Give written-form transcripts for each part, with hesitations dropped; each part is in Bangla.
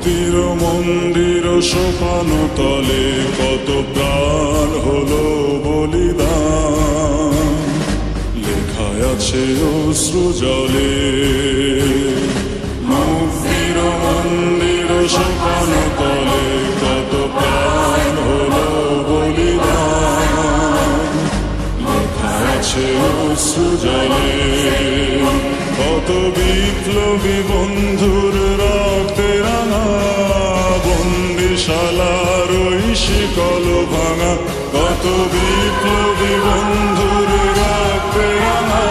মুক্তির মন্দির সোপান তলে কত প্রাণ হলো বলিদান, লেখায় আছে অশ্রু জলে। মুক্তির মন্দির সোপান তলে কত প্রাণ হলো বলিদান, লেখায় আছে অশ্রু জলে। কত বিপ্লবী বন্ধুর রক্তে রাঙা, বন্দিশালার ওই শিকল ভাঙা। কত বিপ্লবী বন্ধুর রক্তে রাঙা,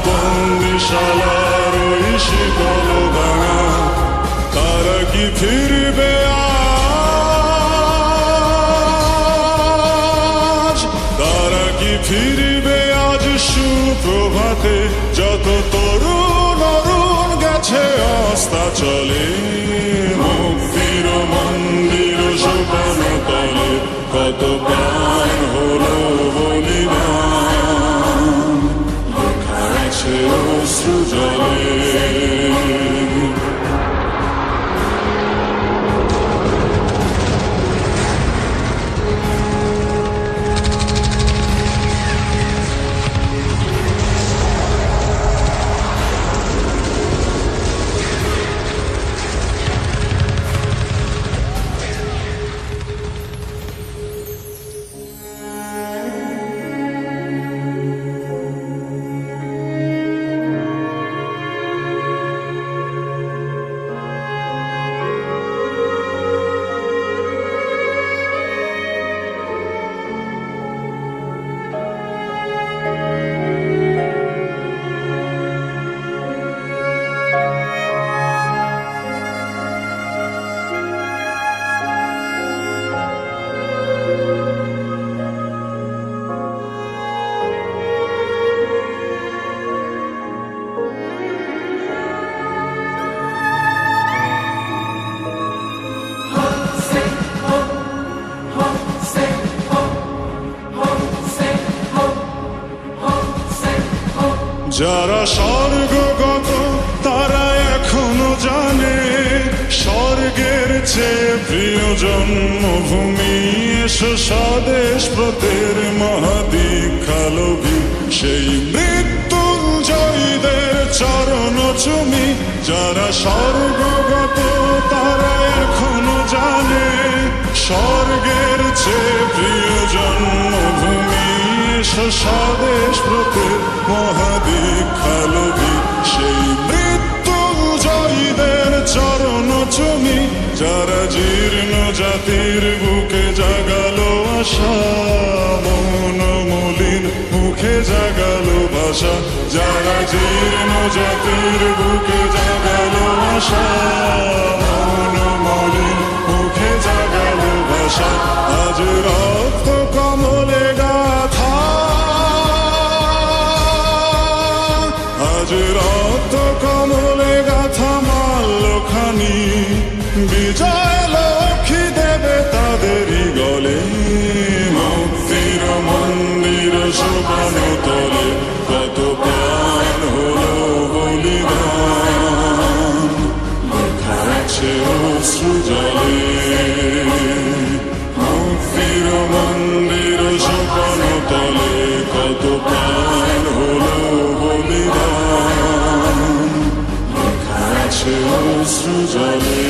বন্দিশালার ওই শিকল ভাঙা। তারা কি ফিরবে আজ? তারা কি ফিরবে আজ সুপ্রভাতে? যত তরুণ অরুণ গেছে অস্তাচলে। মুক্তির মন্দির সোপান তলে কত প্রাণ হলো বলিদান, লেখা আছে অশ্রু জলে। যারা স্বর্গগত তারা এখনো জানে, স্বর্গের চেয়ে প্রিয় জন্মভূমি। এসো স্বদেশ ব্রতের মহাদীক্ষালোভী, সেই মৃত্যুঞ্জয়ীদের চরণ চুমি। যারা স্বর্গগত তারা এখনো জানে, স্বর্গের চেয়ে প্রিয় জন্মভূমি। এসো স্বদেশ ব্রতের মহাদীক্ষালোভী, সেই মৃত্যুঞ্জয়ীদের চরণ চুমি। যারা জীর্ণ জাতির বুকে জাগালো আশা, মন মলিন মুখে জাগালো ভাষা। যারা জীর্ণ জাতির বুকে জাগালো আশা, মন মলিন মুখে জাগালো ভাষা। আজ রক্ত কমলে গাথা, আজ রক্ত কমলে গাথা মাল্যখানি। বিজয় লক্ষ্মী দেবে তাদেরই গলে। মুক্তির মন্দির সোপান তলে কত প্রাণ হলো বলিদান, লেখা আছে অশ্রু জলে। মুক্তির মন্দির সোপান তলে কত প্রাণ হলো বলিদান, লেখা আছে অশ্রু জলে।